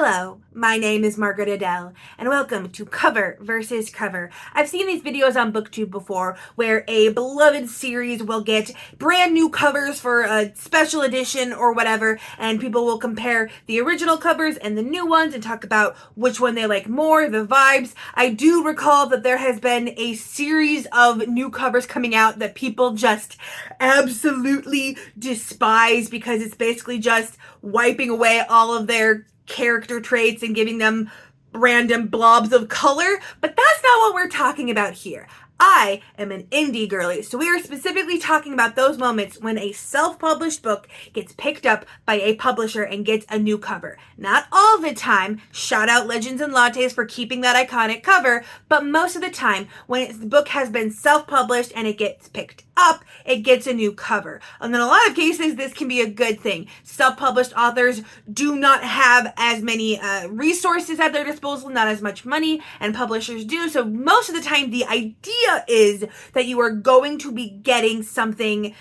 Hello, my name is Margaret Adele, and welcome to Cover versus Cover. I've seen these videos on BookTube before where a beloved series will get brand new covers for a special edition or whatever, and people will compare the original covers and the new ones and talk about which one they like more, the vibes. I do recall that there has been a series of new covers coming out that people just absolutely despise because it's basically just wiping away all of their character traits and giving them random blobs of color, but that's not what we're talking about here. I am an indie girly, so we are specifically talking about those moments when a self-published book gets picked up by a publisher and gets a new cover. Not all the time, shout out Legends and Lattes for keeping that iconic cover, but most of the time when the book has been self-published and it gets picked up, it gets a new cover. And in a lot of cases, this can be a good thing. Self-published authors do not have as many resources at their disposal, not as much money, and publishers do. So most of the time, the idea is that you are going to be getting something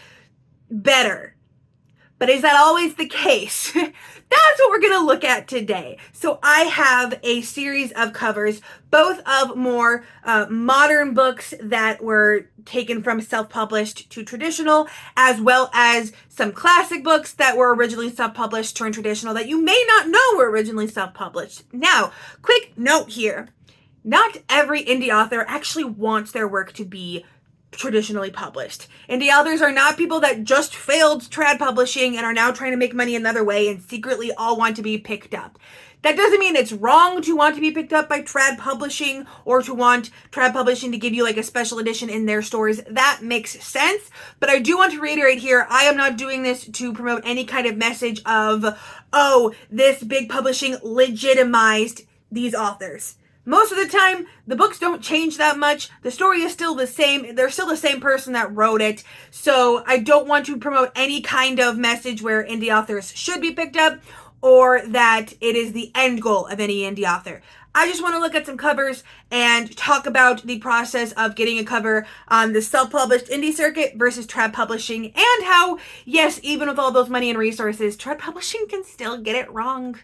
better. But is that always the case? That's what we're going to look at today. So I have a series of covers, both of more modern books that were taken from self-published to traditional, as well as some classic books that were originally self-published turned traditional that you may not know were originally self-published. Now, quick note here. Not every indie author actually wants their work to be traditionally published. Indie authors are not people that just failed trad publishing and are now trying to make money another way and secretly all want to be picked up. That doesn't mean it's wrong to want to be picked up by trad publishing or to want trad publishing to give you like a special edition in their stores. That makes sense. But I do want to reiterate here, I am not doing this to promote any kind of message of, oh, this big publishing legitimized these authors. Most of the time, the books don't change that much. The story is still the same. They're still the same person that wrote it. So I don't want to promote any kind of message where indie authors should be picked up or that it is the end goal of any indie author. I just want to look at some covers and talk about the process of getting a cover on the self-published indie circuit versus trad publishing and how, yes, even with all those money and resources, trad publishing can still get it wrong.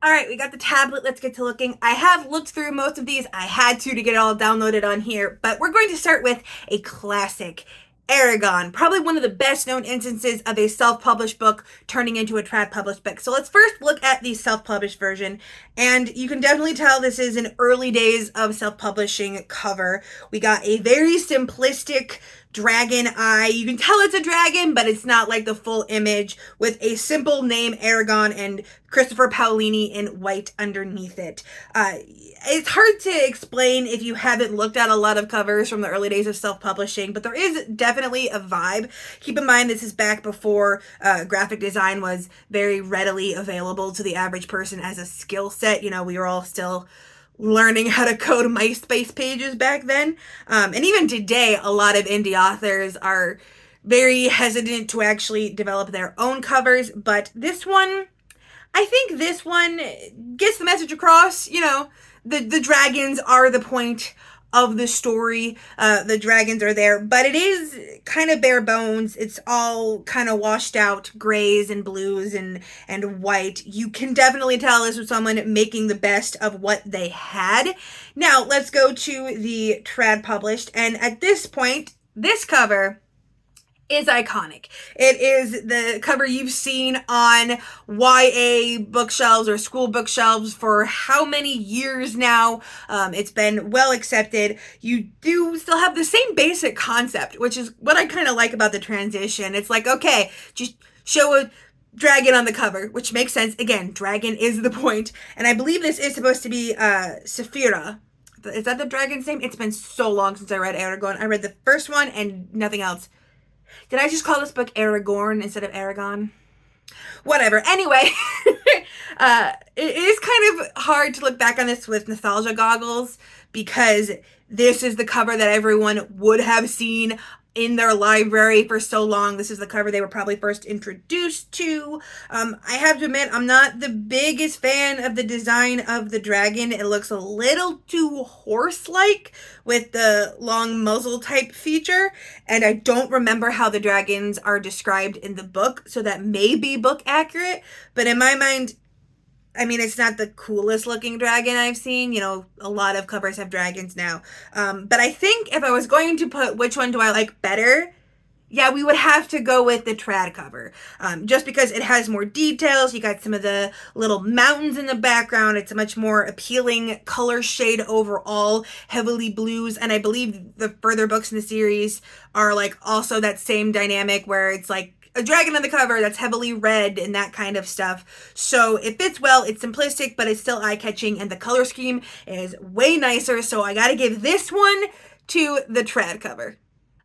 All right, we got the tablet. Let's get to looking. I have looked through most of these. I had to get it all downloaded on here, but we're going to start with a classic, Eragon, probably one of the best known instances of a self-published book turning into a trad published book. So let's first look at the self-published version, and you can definitely tell this is an early days of self-publishing cover. We got a very simplistic dragon eye. You can tell it's a dragon, but it's not like the full image, with a simple name, Eragon, and Christopher Paolini in white underneath it. It's hard to explain if you haven't looked at a lot of covers from the early days of self-publishing, but there is definitely a vibe. Keep in mind, this is back before graphic design was very readily available to the average person as a skill set. You know, we were all still learning how to code MySpace pages back then. And even today, a lot of indie authors are very hesitant to actually develop their own covers. But this one, I think this one gets the message across. You know, the dragons are the point of the story. The dragons are there, but it is kind of bare bones. It's all kind of washed out grays and blues and white. You can definitely tell this was someone making the best of what they had. Now let's go to the trad published, and at this point, this cover is iconic. It is the cover you've seen on YA bookshelves or school bookshelves for how many years now. It's been well accepted. You do still have the same basic concept, which is what I kind of like about the transition. It's like, okay, just show a dragon on the cover, which makes sense. Again, dragon is the point. And I believe this is supposed to be Saphira. Is that the dragon's name? It's been so long since I read Eragon. I read the first one and nothing else. Did I just call this book Aragorn instead of Eragon? Whatever. Anyway, it is kind of hard to look back on this with nostalgia goggles because this is the cover that everyone would have seen in their library for so long. This is the cover they were probably first introduced to. I have to admit, I'm not the biggest fan of the design of the dragon. It looks a little too horse-like with the long muzzle type feature, and I don't remember how the dragons are described in the book, so that may be book accurate, but in my mind, I mean, it's not the coolest looking dragon I've seen. You know, a lot of covers have dragons now. But I think if I was going to put which one do I like better, yeah, we would have to go with the trad cover. Just because it has more details. You got some of the little mountains in the background. It's a much more appealing color shade overall, heavily blues. And I believe the further books in the series are like also that same dynamic where it's like a dragon on the cover that's heavily red and that kind of stuff. So it fits well. It's simplistic, but it's still eye-catching, and the color scheme is way nicer. So I gotta give this one to the trad cover.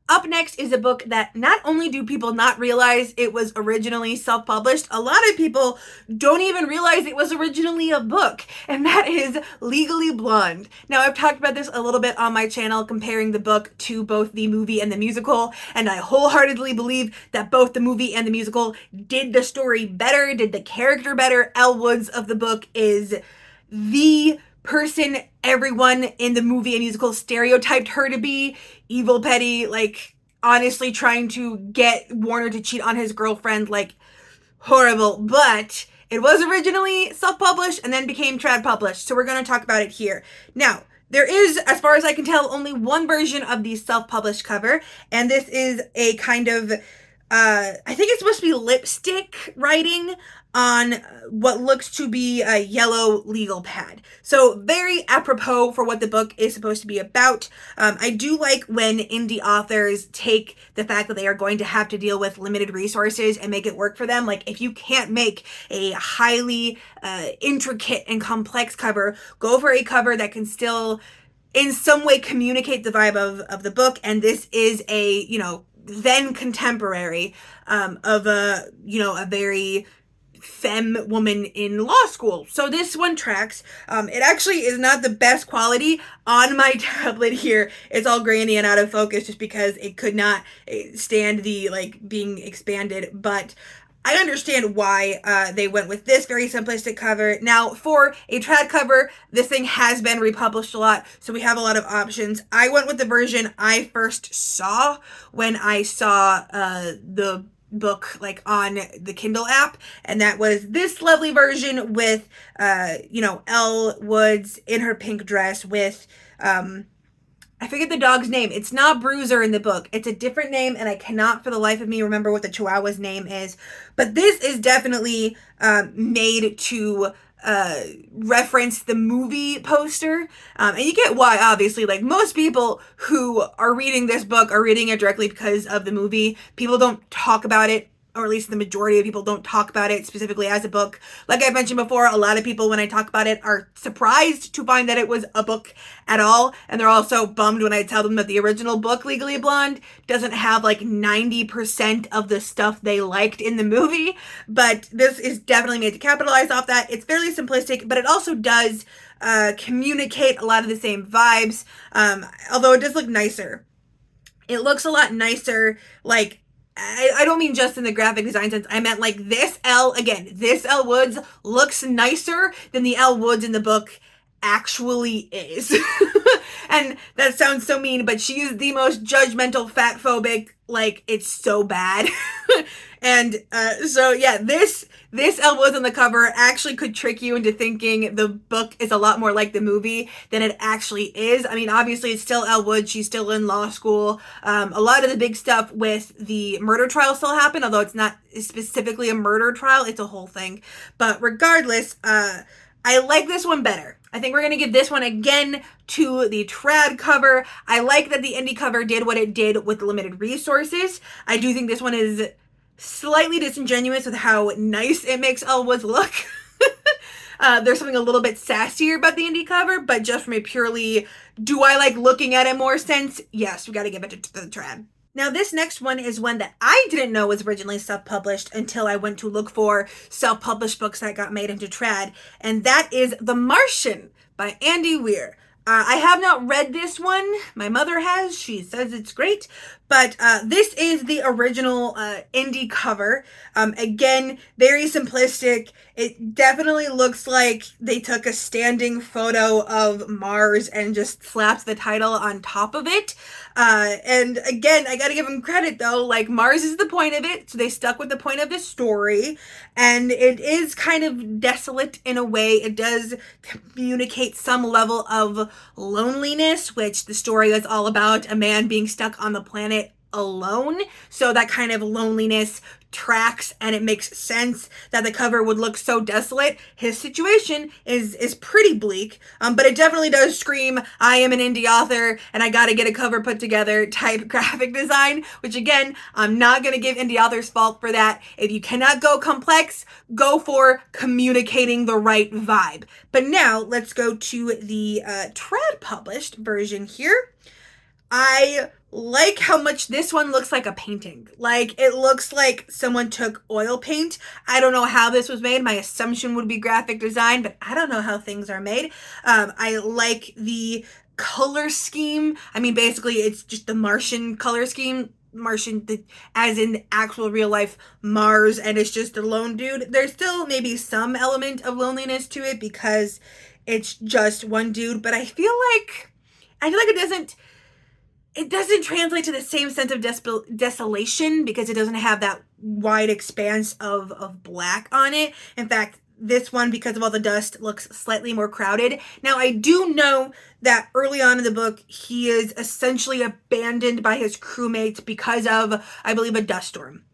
Up next is a book that not only do people not realize it was originally self-published, a lot of people don't even realize it was originally a book, and that is Legally Blonde. Now, I've talked about this a little bit on my channel, comparing the book to both the movie and the musical, and I wholeheartedly believe that both the movie and the musical did the story better, did the character better. Elle Woods of the book is the person everyone in the movie and musical stereotyped her to be. Evil, petty, like honestly trying to get Warner to cheat on his girlfriend, like horrible. But it was originally self-published and then became trad published, so we're going to talk about it here. Now, there is, as far as I can tell, only one version of the self-published cover, and this is a kind of I think it's supposed to be lipstick writing on what looks to be a yellow legal pad. So very apropos for what the book is supposed to be about. I do like when indie authors take the fact that they are going to have to deal with limited resources and make it work for them. Like, if you can't make a highly intricate and complex cover, go for a cover that can still in some way communicate the vibe of the book. And this is a, you know, then contemporary of a very femme woman in law school. So this one tracks. It actually is not the best quality. On my tablet here, it's all grainy and out of focus just because it could not stand the like being expanded, but I understand why they went with this very simplistic cover. Now, for a trad cover, this thing has been republished a lot, so we have a lot of options. I went with the version I first saw when I saw the book like on the Kindle app, and that was this lovely version with Elle Woods in her pink dress with I forget the dog's name. It's not Bruiser in the book. It's a different name, and I cannot for the life of me remember what the Chihuahua's name is. But this is definitely made to reference the movie poster. And you get why, obviously. Like, most people who are reading this book are reading it directly because of the movie. People don't talk about it, or at least the majority of people don't talk about it specifically as a book. Like I mentioned before, a lot of people, when I talk about it, are surprised to find that it was a book at all. And they're also bummed when I tell them that the original book, Legally Blonde, doesn't have like 90% of the stuff they liked in the movie. But this is definitely made to capitalize off that. It's fairly simplistic, but it also does communicate a lot of the same vibes, although it does look nicer. It looks a lot nicer, like, I don't mean just in the graphic design sense. I meant like this Elle Woods looks nicer than the Elle Woods in the book actually is. And that sounds so mean, but she is the most judgmental, fat phobic, like, it's so bad. And so yeah, this Elle Woods on the cover actually could trick you into thinking the book is a lot more like the movie than it actually is. I mean, obviously it's still Elle Woods. She's still in law school. A lot of the big stuff with the murder trial still happen, although it's not specifically a murder trial. It's a whole thing. But regardless, I like this one better. I think we're going to give this one again to the trad cover. I like that the indie cover did what it did with the limited resources. I do think this one is slightly disingenuous with how nice it makes Elle Woods look. There's something a little bit sassier about the indie cover, but just from a purely, do I like looking at it more sense? Yes, we got to give it to the trad. Now, this next one is one that I didn't know was originally self-published until I went to look for self-published books that got made into trad, and that is The Martian by Andy Weir. I have not read this one. My mother has. She says it's great, But this is the original indie cover. Again, very simplistic. It definitely looks like they took a standing photo of Mars and just slapped the title on top of it. And again, I gotta give them credit though, like Mars is the point of it, so they stuck with the point of the story, and it is kind of desolate in a way. It does communicate some level of loneliness, which the story is all about a man being stuck on the planet alone. So that kind of loneliness tracks, and it makes sense that the cover would look so desolate. His situation is pretty bleak, but it definitely does scream, I am an indie author and I gotta get a cover put together type graphic design, which again, I'm not gonna give indie authors fault for that. If you cannot go complex, go for communicating the right vibe. But now let's go to the trad published version here. I like how much this one looks like a painting. Like, it looks like someone took oil paint. I don't know how this was made. My assumption would be graphic design, but I don't know how things are made. I like the color scheme. I mean, basically, it's just the Martian color scheme. Martian, as in actual real life Mars, and it's just a lone dude. There's still maybe some element of loneliness to it because it's just one dude, but I feel like it doesn't translate to the same sense of desolation because it doesn't have that wide expanse of black on it. In fact, this one, because of all the dust, looks slightly more crowded. Now, I do know that early on in the book, he is essentially abandoned by his crewmates because of, I believe, a dust storm.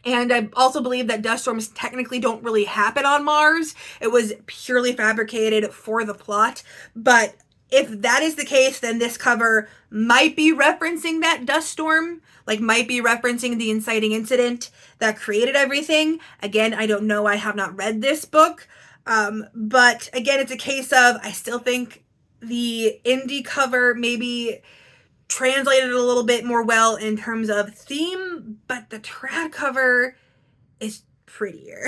And I also believe that dust storms technically don't really happen on Mars. It was purely fabricated for the plot. But if that is the case, then this cover might be referencing that dust storm, like might be referencing the inciting incident that created everything. Again, I don't know. I have not read this book. But again, it's a case of, I still think the indie cover maybe translated a little bit more well in terms of theme, but the trad cover is prettier.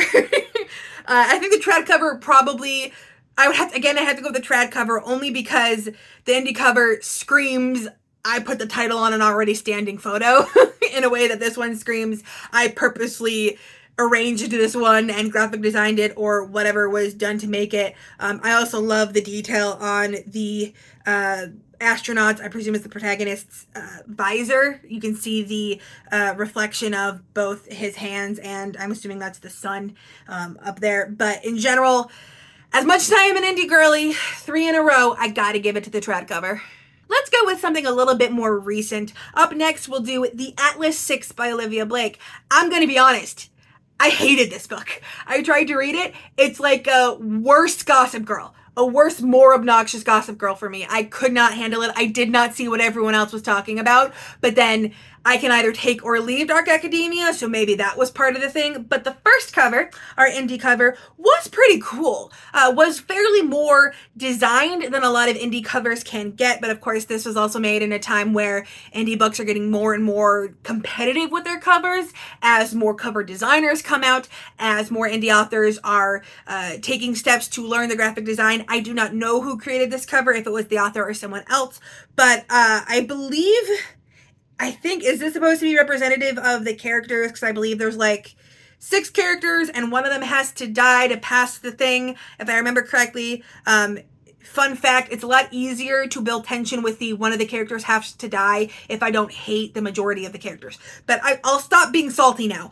I think the trad cover probably, I had to go with the trad cover only because the indie cover screams, I put the title on an already standing photo in a way that this one screams, I purposely arranged this one and graphic designed it or whatever was done to make it. I also love the detail on the astronauts, I presume it's the protagonist's visor. You can see the reflection of both his hands, and I'm assuming that's the sun up there. But in general, as much as I am an indie girly, 3 in a row, I gotta give it to the trad cover. Let's go with something a little bit more recent. Up next, we'll do The Atlas 6 by Olivia Blake. I'm gonna be honest, I hated this book. I tried to read it. It's like a worse Gossip Girl. A worse, more obnoxious Gossip Girl for me. I could not handle it. I did not see what everyone else was talking about. But then I can either take or leave Dark Academia, so maybe that was part of the thing. But the first cover, our indie cover, was pretty cool. Was fairly more designed than a lot of indie covers can get. But of course, this was also made in a time where indie books are getting more and more competitive with their covers as more cover designers come out, as more indie authors are taking steps to learn the graphic design. I do not know who created this cover, if it was the author or someone else, but I think, is this supposed to be representative of the characters? Because I believe there's like 6 characters and one of them has to die to pass the thing, if I remember correctly. Fun fact, it's a lot easier to build tension with one of the characters has to die if I don't hate the majority of the characters. But I'll stop being salty now.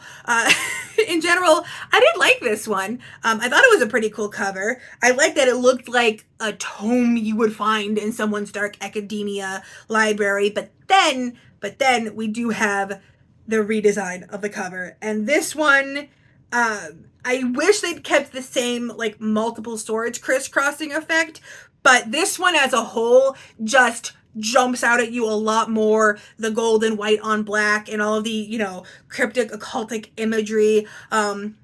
In general, I did like this one. I thought it was a pretty cool cover. I liked that it looked like a tome you would find in someone's Dark Academia library. But then we do have the redesign of the cover. And this one, I wish they'd kept the same, like, multiple swords crisscrossing effect, but this one as a whole just jumps out at you a lot more. The gold and white on black and all of the, cryptic, occultic imagery. I'm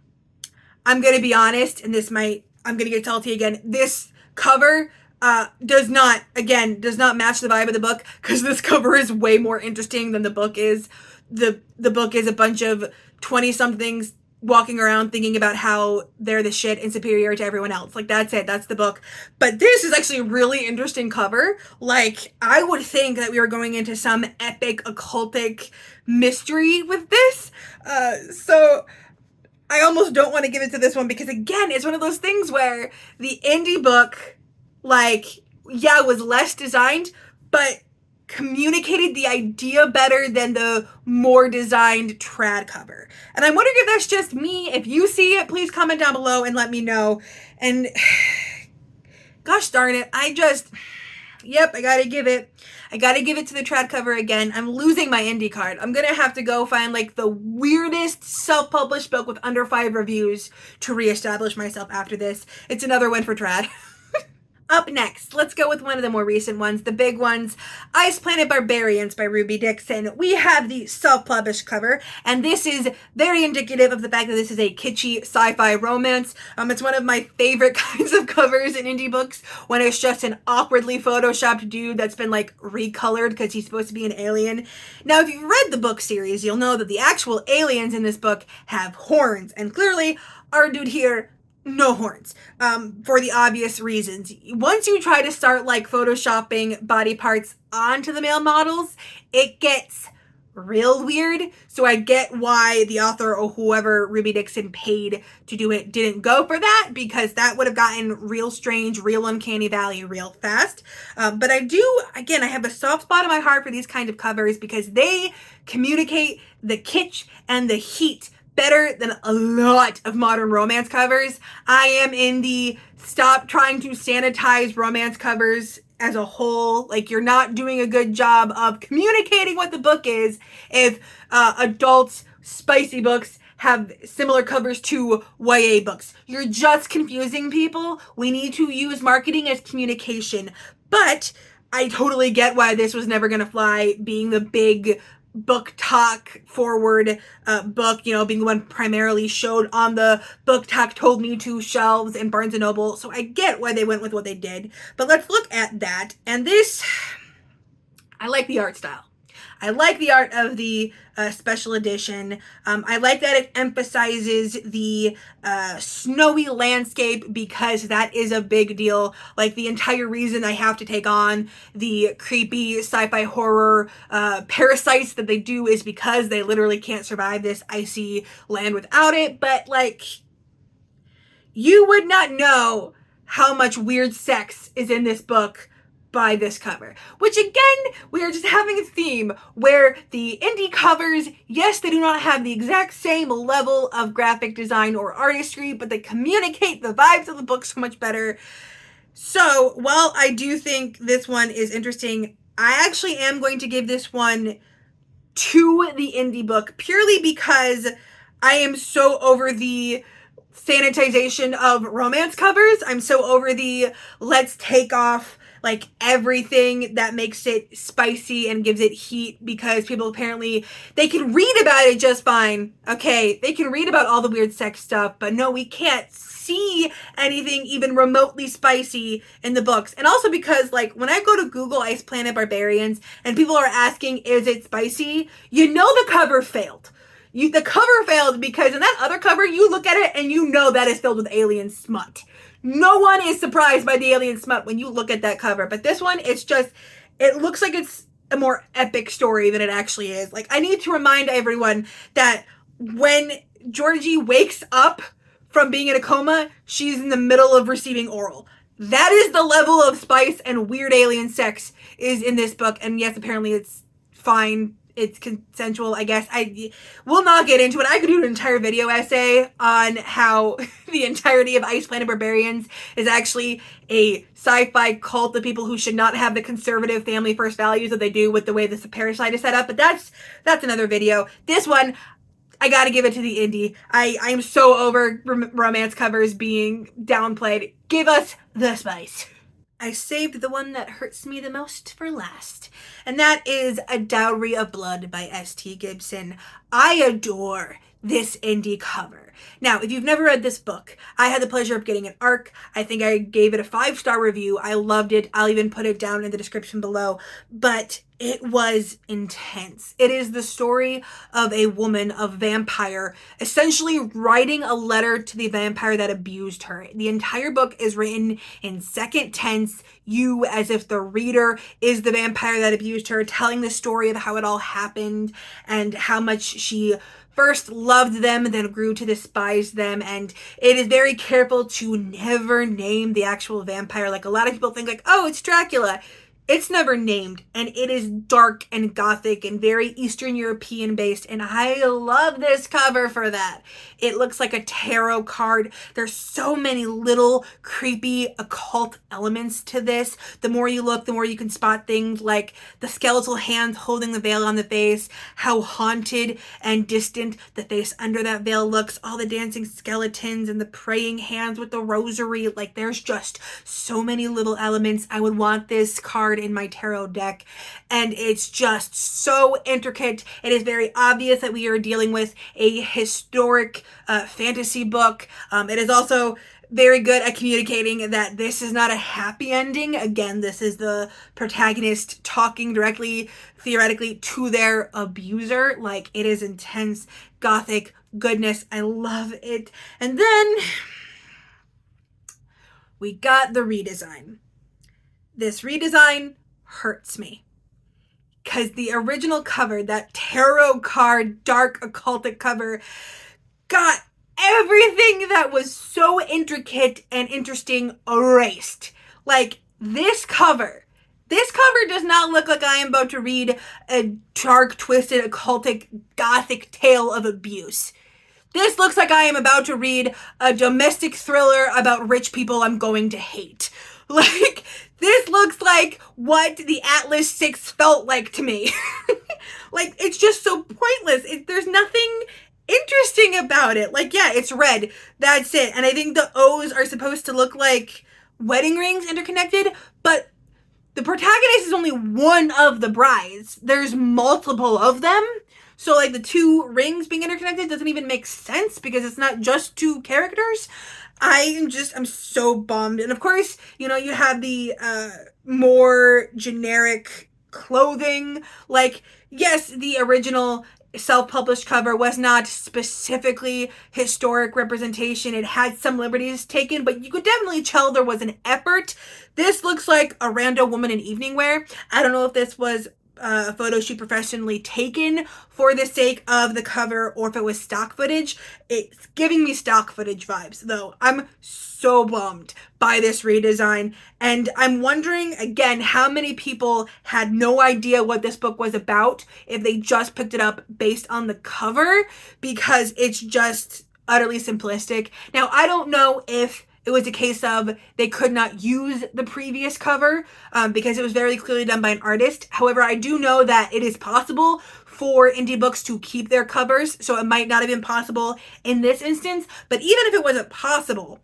going to be honest, and I'm going to get salty again. This cover does not match the vibe of the book, because this cover is way more interesting than the book is. The book is a bunch of 20-somethings walking around thinking about how they're the shit and superior to everyone else. Like, that's it. That's the book. But this is actually a really interesting cover. Like, I would think that we were going into some epic occultic mystery with this. So I almost don't want to give it to this one because, again, it's one of those things where the indie book, like, yeah, was less designed, but communicated the idea better than the more designed trad cover. And I'm wondering if that's just me. If you see it, please comment down below and let me know. And gosh darn it, yep, I gotta give it to the trad cover again. I'm losing my indie card. I'm gonna have to go find like the weirdest self-published book with under 5 reviews to reestablish myself after this. It's another win for trad. Up next, let's go with one of the more recent ones, the big ones, Planted Barbarians by Ruby Dixon. We have the self-published cover, and this is very indicative of the fact that this is a kitschy sci-fi romance. It's one of my favorite kinds of covers in indie books, when it's just an awkwardly photoshopped dude that's been like recolored because he's supposed to be an alien. Now, if you've read the book series, you'll know that the actual aliens in this book have horns, and clearly our dude here, no horns, for the obvious reasons. Once you try to start like photoshopping body parts onto the male models, it gets real weird. So I get why the author or whoever Ruby Dixon paid to do it didn't go for that, because that would have gotten real strange, real uncanny valley real fast. But I do, again, I have a soft spot in my heart for these kind of covers because they communicate the kitsch and the heat better than a lot of modern romance covers. I am in the stop trying to sanitize romance covers as a whole. Like, you're not doing a good job of communicating what the book is if adult spicy books have similar covers to YA books. You're just confusing people. We need to use marketing as communication. But I totally get why this was never gonna fly, being the big book talk forward book, you know, being the one primarily showed on the book talk told me to shelves in Barnes & Noble. So I get why they went with what they did. But let's look at that. And this, I like the art style. I like the art of the special edition. I like that it emphasizes the snowy landscape, because that is a big deal. Like, the entire reason I have to take on the creepy sci-fi horror parasites that they do is because they literally can't survive this icy land without it. But, like, you would not know how much weird sex is in this book by this cover. Which, again, we are just having a theme where the indie covers, yes, they do not have the exact same level of graphic design or artistry, but they communicate the vibes of the book so much better. So, while I do think this one is interesting, I actually am going to give this one to the indie book, purely because I am so over the sanitization of romance covers. I'm so over the let's take off like everything that makes it spicy and gives it heat, because people apparently, they can read about it just fine. Okay, they can read about all the weird sex stuff, but no, we can't see anything even remotely spicy in the books. And also because, like, when I go to Google Planted Barbarians and people are asking, is it spicy? You know the cover failed. The cover failed because in that other cover, you look at it and you know that is filled with alien smut. No one is surprised by the alien smut when you look at that cover. But this one, it's just, it looks like it's a more epic story than it actually is. Like, I need to remind everyone that when Georgie wakes up from being in a coma, she's in the middle of receiving oral. That is the level of spice and weird alien sex is in this book. And yes, apparently it's fine. It's consensual, I guess. I will not get into it. I could do an entire video essay on how the entirety of Planted Barbarians is actually a sci-fi cult of people who should not have the conservative family first values that they do with the way this parasite is set up. But that's another video. This one, I gotta give it to the indie. I'm so over romance covers being downplayed. Give us the spice. I saved the one that hurts me the most for last, and that is A Dowry of Blood by S.T. Gibson. I adore this indie cover. Now, if you've never read this book, I had the pleasure of getting an ARC. I think I gave it a 5-star review. I loved it. I'll even put it down in the description below. But it was intense. It is the story of a woman, a vampire, essentially writing a letter to the vampire that abused her. The entire book is written in second tense, you as if the reader is the vampire that abused her, telling the story of how it all happened and how much she first loved them, then grew to despise them, and it is very careful to never name the actual vampire. Like, a lot of people think like, oh, it's Dracula. It's never named, and it is dark and gothic and very Eastern European based, and I love this cover for that. It looks like a tarot card. There's so many little creepy occult elements to this. The more you look, the more you can spot things like the skeletal hands holding the veil on the face, how haunted and distant the face under that veil looks, all the dancing skeletons and the praying hands with the rosary. Like, there's just so many little elements. I would want this card in my tarot deck, and it's just so intricate. It is very obvious that we are dealing with a historic fantasy book. It is also very good at communicating that this is not a happy ending. Again, this is the protagonist talking directly, theoretically, to their abuser. Like, it is intense, gothic goodness. I love it. And then we got the redesign. This redesign hurts me because the original cover, that tarot card, dark occultic cover, got everything that was so intricate and interesting erased. Like, this cover does not look like I am about to read a dark, twisted, occultic, gothic tale of abuse. This looks like I am about to read a domestic thriller about rich people I'm going to hate. Like, this looks like what the Atlas 6 felt like to me. Like, it's just so pointless. There's nothing interesting about it. Like, yeah, it's red. That's it. And I think the O's are supposed to look like wedding rings interconnected, but the protagonist is only one of the brides. There's multiple of them. So, like, the two rings being interconnected doesn't even make sense because it's not just two characters. I'm so bummed. And of course, you know, you have the more generic clothing. Like, yes, the original self-published cover was not specifically historic representation. It had some liberties taken, but you could definitely tell there was an effort. This looks like a random woman in evening wear. I don't know if this was a photo shoot professionally taken for the sake of the cover or if it was stock footage. It's giving me stock footage vibes, though. I'm so bummed by this redesign, and I'm wondering again how many people had no idea what this book was about if they just picked it up based on the cover, because it's just utterly simplistic. Now, I don't know if it was a case of they could not use the previous cover because it was very clearly done by an artist. However, I do know that it is possible for indie books to keep their covers, so it might not have been possible in this instance. But even if it wasn't possible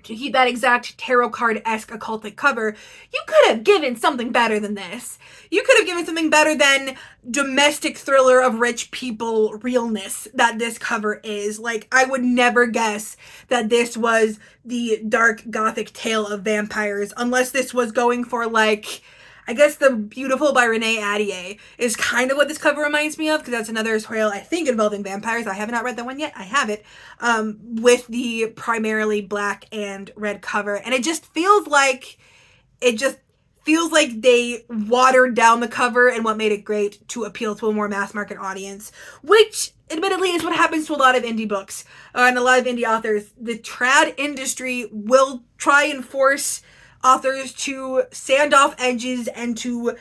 to keep that exact tarot card-esque occultic cover, you could have given something better than this. You could have given something better than domestic thriller of rich people realness that this cover is. Like, I would never guess that this was the dark gothic tale of vampires unless this was going for, like, I guess The Beautiful by Renee Ahdieh is kind of what this cover reminds me of, because that's another tale, I think, involving vampires. I have not read that one yet. I have it. With the primarily black and red cover. And it just feels like they watered down the cover and what made it great to appeal to a more mass market audience, which admittedly is what happens to a lot of indie books and a lot of indie authors. The trad industry will try and force authors to sand off edges and to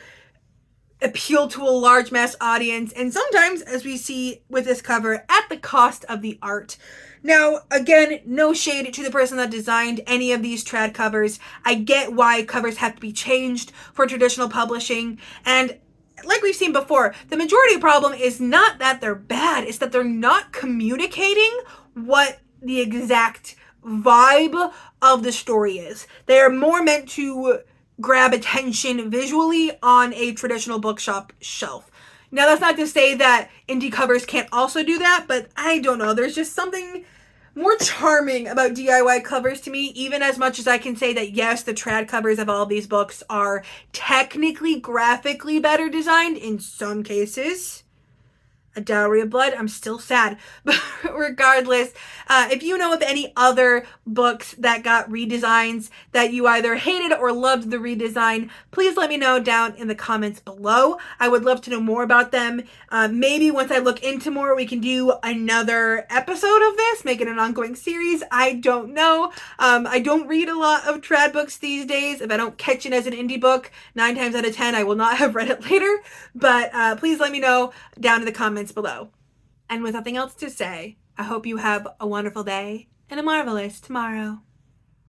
appeal to a large mass audience, and sometimes, as we see with this cover, at the cost of the art. Now, again, no shade to the person that designed any of these trad covers. I get why covers have to be changed for traditional publishing, and like we've seen before, the majority problem is not that they're bad, it's that they're not communicating what the exact vibe of the story is. They are more meant to grab attention visually on a traditional bookshop shelf. Now, that's not to say that indie covers can't also do that, but I don't know. There's just something more charming about DIY covers to me, even as much as I can say that, yes, the trad covers of all of these books are technically, graphically better designed in some cases. A Dowry of Blood, I'm still sad. But regardless, if you know of any other books that got redesigns that you either hated or loved the redesign, please let me know down in the comments below. I would love to know more about them. Maybe once I look into more, we can do another episode of this, make it an ongoing series. I don't know. I don't read a lot of trad books these days. If I don't catch it as an indie book, 9 times out of 10, I will not have read it later. But please let me know down in the comments below. And with nothing else to say, I hope you have a wonderful day and a marvelous tomorrow.